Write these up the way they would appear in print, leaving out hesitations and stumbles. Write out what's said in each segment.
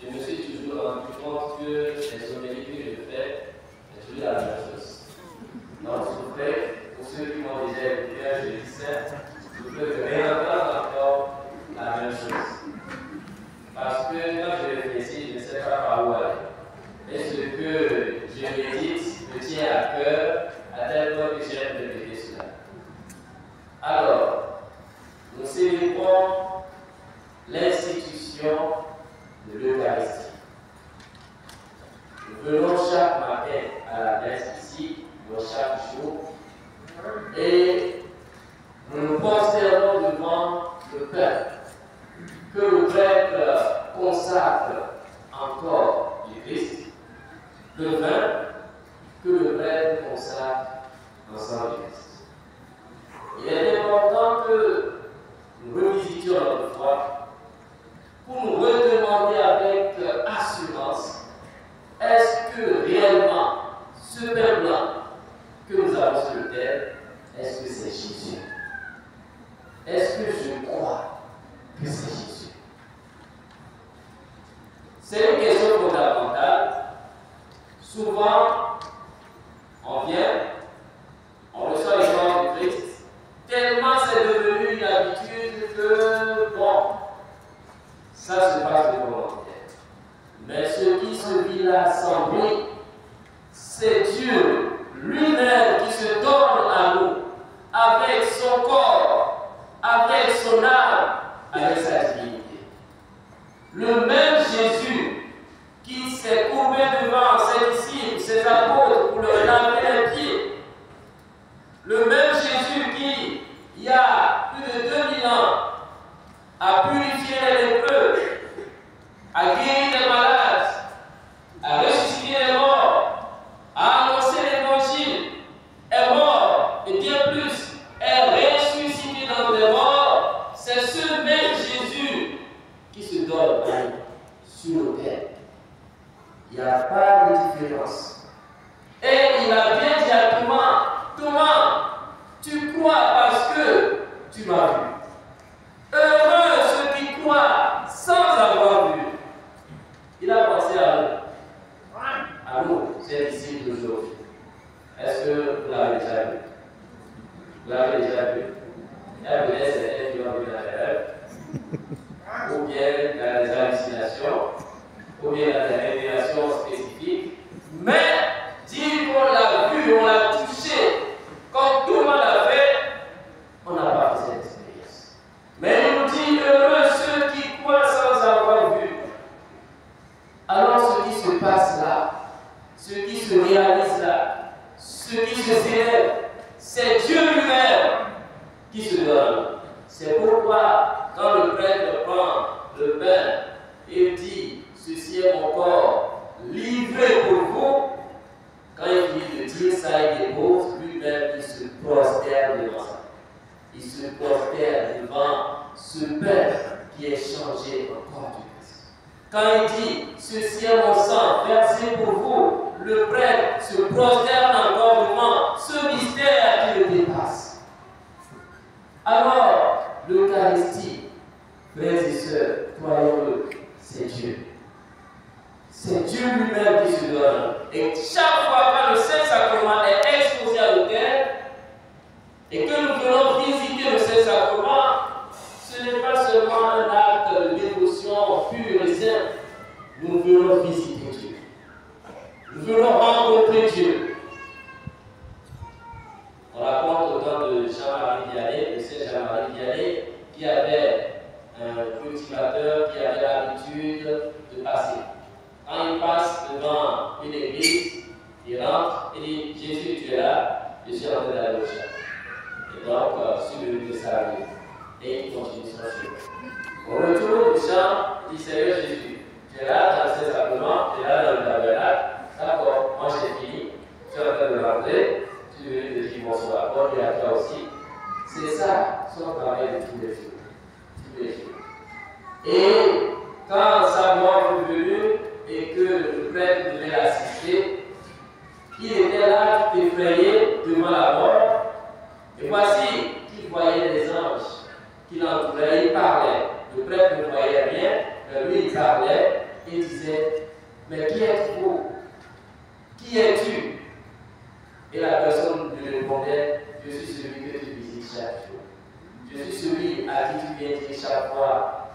je me suis toujours rendu compte que les homélies que je fais, c'est toujours la même chose. Donc, je fais, pour ceux qui m'ont déjà écouté, je disais, je peux réentendre encore la même chose. Parce que quand je réfléchis, je ne sais pas par où aller. Et ce que je médite me tient à cœur, à tel point que j'aime répéter cela. Alors, nous célébrons l'institution de l'Eucharistie. Nous venons chaque matin à la messe ici, chaque jour, et nous nous prosternons devant le pain que le prêtre consacre encore du Christ, le vin que le prêtre consacre en sang du Christ. Il est important que nous revisitions notre foi pour nous redemander avec assurance, est-ce que réellement ce pain blanc que nous avons sur le terre, est-ce que c'est Jésus? Est-ce que je crois que c'est Jésus? C'est une question fondamentale. Souvent, on vient, on reçoit les corps du Christ, tellement c'est devenu une habitude que, bon, ça se passe de volontaire. Mais ce qui se vit là sans bruit, c'est Dieu lui-même qui se donne à nous, avec son corps, avec son âme, avec sa divinité. Le même Jésus qui s'est courbé devant ses disciples, ses apôtres, pour leur laver les pieds. Le même Jésus qui, il y a plus de 2000 ans, a purifié les lépreux, a guéri les malades, a ressuscité les morts, a annoncé l'évangile, est mort, et bien plus, est ressuscité dans les morts. C'est ce même Jésus qui se donne à nous sur l'autel. Il n'y a pas de différence. Et il a bien dit à Thomas, tu crois parce que tu m'as vu. Heureux ceux qui croient sans avoir vu. Il a pensé à nous, ces disciples d'aujourd'hui. Est-ce que vous l'avez déjà vu? Vous l'avez déjà vu? Il y a peut-être certains qui ont vu dans les rêves, ou bien dans les hallucinations, ou bien dans des révélations spécifiques. Mais, dire qu'on l'a vu, on l'a touché, comme tout le monde l'a fait, on n'a pas fait cette expérience. Mais il nous dit, heureux ceux qui croient sans avoir vu. Alors ce qui se passe là, ce qui se réalise là, ce qui se célèbre, c'est Dieu lui-même qui se donne. C'est pourquoi, quand le prêtre prend le pain et dit, ceci est mon corps livré pour vous, quand il finit de dire ça, il dépose, lui-même, il se prosterne devant ça. Il se prosterne devant ce pain qui est changé en corps du Christ. Quand il dit, ceci est mon sang versé pour vous, le prêtre se prosterne encore devant ce mystère qui le dépasse. Alors, l'Eucharistie, frères et sœurs, croyons-le, c'est Dieu. C'est Dieu lui-même qui se donne. Et chaque fois que le Saint-Sacrement est exposé à l'autel, et que nous venons visiter le Saint-Sacrement, ce n'est pas seulement un acte de dévotion pur et simple. Nous venons visiter Dieu. Nous venons rencontrer Dieu. On raconte au temps de Jean-Marie Vianney, le Saint Jean-Marie Vianney, qui avait un cultivateur qui avait l'habitude de passer. Quand il passe devant une église, il rentre et dit, Jésus, tu es là, je suis en train d'aller au champ. Et donc, sur le lieu de sa vie. Et il continue son chemin. Au retour du champ, il dit, Seigneur Jésus, tu es là dans le Saint-Sacrement, tu es là dans le tabernacle. D'accord, moi j'ai fini, tu es en train de rentrer, tu veux te dire bonsoir, bon, et à toi aussi. C'est ça, son travail de tous les jours. Tous les jours. Et quand sa mort est venue et que le prêtre devait l'assister, il était là, effrayé devant la mort. Et voici qu'il voyait des anges qui l'entouraient, il parlait. Le prêtre ne voyait rien, mais lui il parlait. et disait, mais qui êtes-vous? Qui es-tu? Et la personne lui répondait, je suis celui que tu visites chaque jour. Je suis celui à qui tu viens dire chaque fois,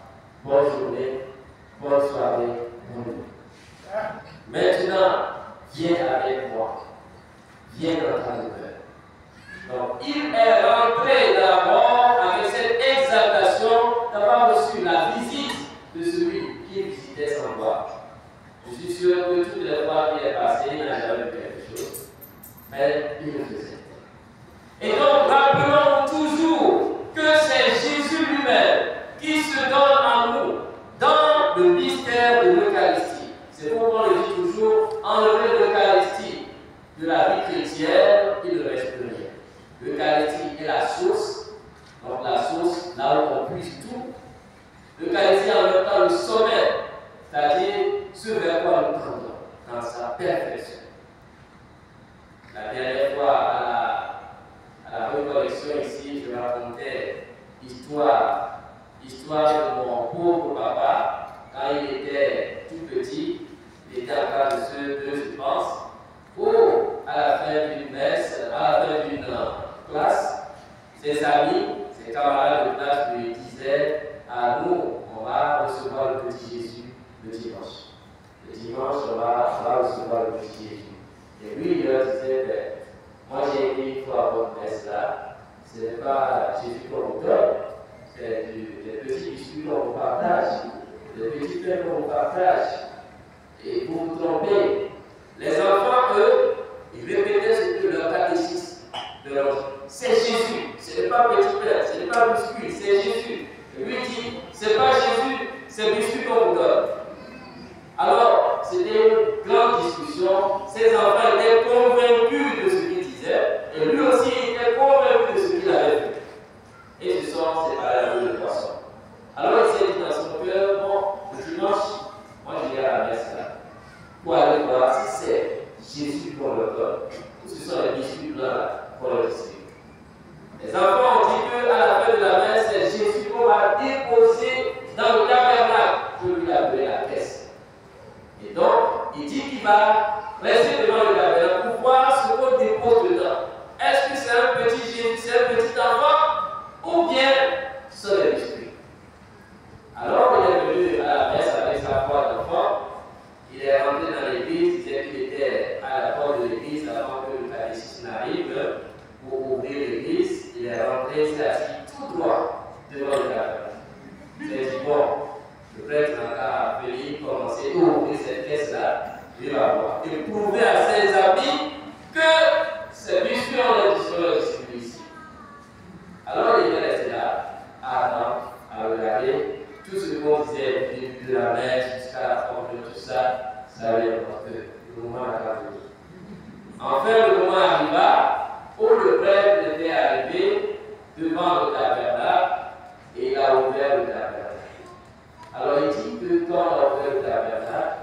bonne journée, bonne soirée, bonne nuit. Maintenant, viens avec moi. Viens dans ta demeure. Donc, il est rentré d'abord avec cette exaltation d'avoir reçu la visite de celui qui visitait sans voir. Je suis sûr que toutes les fois qu'il est passé, il n'a jamais vu quelque chose. Mais il le faisait. Et donc, rappelons toujours que c'est Jésus lui-même qui se donne à nous dans le mystère de l'Eucharistie. C'est pourquoi on le dit toujours, enlever l'Eucharistie de la vie chrétienne, il ne reste plus rien. L'Eucharistie est la source, donc la source, là où on puise tout. L'Eucharistie en même temps le sommet, c'est-à-dire ce vers quoi nous tendons dans sa perfection. La dernière fois, à la récollection ici, je racontais l'histoire de mon pauvre papa, quand il était tout petit, il était en classe de CE2, je pense, où, à la fin d'une messe, à la fin d'une classe, ses amis, ses camarades de classe lui disaient, à nous, on va recevoir le petit Jésus le dimanche. Le dimanche, on va recevoir le petit Jésus. Et lui, il leur disait, ben, moi j'ai été une fois à votre messe là, ce n'est pas Jésus qu'on vous donne, c'est des petits biscuits qu'on vous partage, des petits pains qu'on vous partage. Et vous vous trompez. Les enfants, eux, ils répétaient ce que leur catéchisme leur dit. C'est Jésus, ce n'est pas petit pain, ce n'est pas biscuit, c'est Jésus. Et lui dit, ce n'est pas Jésus, c'est biscuit qu'on vous donne. Alors, c'était une grande discussion. Ces enfants étaient convaincus de ce qu'il disait, et lui aussi était convaincu de ce qu'il avait fait. Et ce soir, c'est pas la rue de poisson. Alors, il s'est dit dans son cœur, bon, le dimanche, moi je vais à la messe là, pour aller voir si c'est Jésus qu'on leur donne, ou ce sont les biscuits blancs là qu'on leur distribue. Les enfants ont dit qu'à la fin de la messe, c'est Jésus qu'on va déposer dans le tabernacle, je lui appelle la caisse. Et donc, il dit qu'il va rester devant le tabernacle pour voir ce qu'on dépose dedans. Est-ce que c'est un petit Jésus, c'est un petit enfant, ou bien ce sont les biscuits? Alors, il est venu à la messe avec sa foi d'enfant. Il est rentré dans l'église, il disait qu'il était à la porte de l'église avant que le catéchisme n'arrive pour ouvrir l'église. Il est rentré, il s'est assis tout droit devant le tabernacle. Il s'est dit, bon, le prêtre n'a qu'à venir commencer à ouvrir cette caisse-là, il va voir. Et prouver à ses amis que ces biscuits ont distribué ici. Alors il est resté là, à attendre, à regarder tout ce qu'on disait du début de la messe jusqu'à la fin de tout ça, ça avait importé. Le moment n'a pas venu. Enfin, le moment arriva où le prêtre était arrivé devant le tabernacle et il a ouvert le tabernacle. Alors il dit que quand on a ouvert le tabernacle,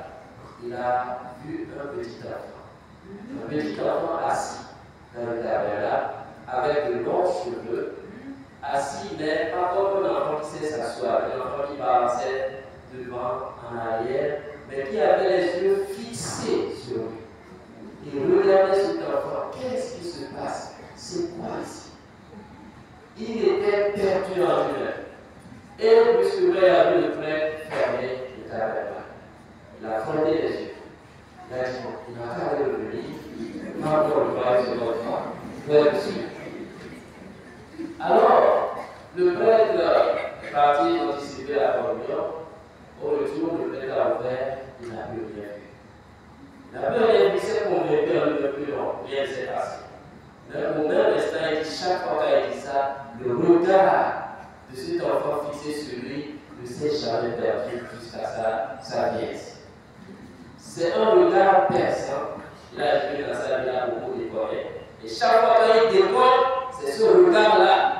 il a vu un petit enfant. Un petit enfant assis dans le tabernacle avec de longs cheveux, assis mais pas comme un enfant qui sait s'asseoir, un enfant qui balançait devant, en arrière, mais qui avait les yeux fixés sur lui. Il regardait cet enfant. Qu'est-ce qui se passe? C'est quoi ici? Il était perdu en lui-même. Et puisque vous avez vu le prêtre fermer le tabernacle, il a frotté les yeux. Il a dit, bon, il n'a qu'à revenir, il va encore le voir sur votre enfant, vers le sud. Alors, le prêtre est parti anticiper la communion. Au retour, le prêtre a ouvert, il n'a plus rien vu. Il n'a plus rien vu, il s'est convaincu en lui plus non, rien ne s'est passé. Mais au même instant, il dit, chaque fois qu'il dit ça, le regard de cet enfant fixé sur lui ne s'est jamais perdu jusqu'à sa vieillesse. C'est un regard perçant. Il a joué dans sa vie, il a beaucoup décoré. Et chaque fois qu'il décore, c'est ce regard-là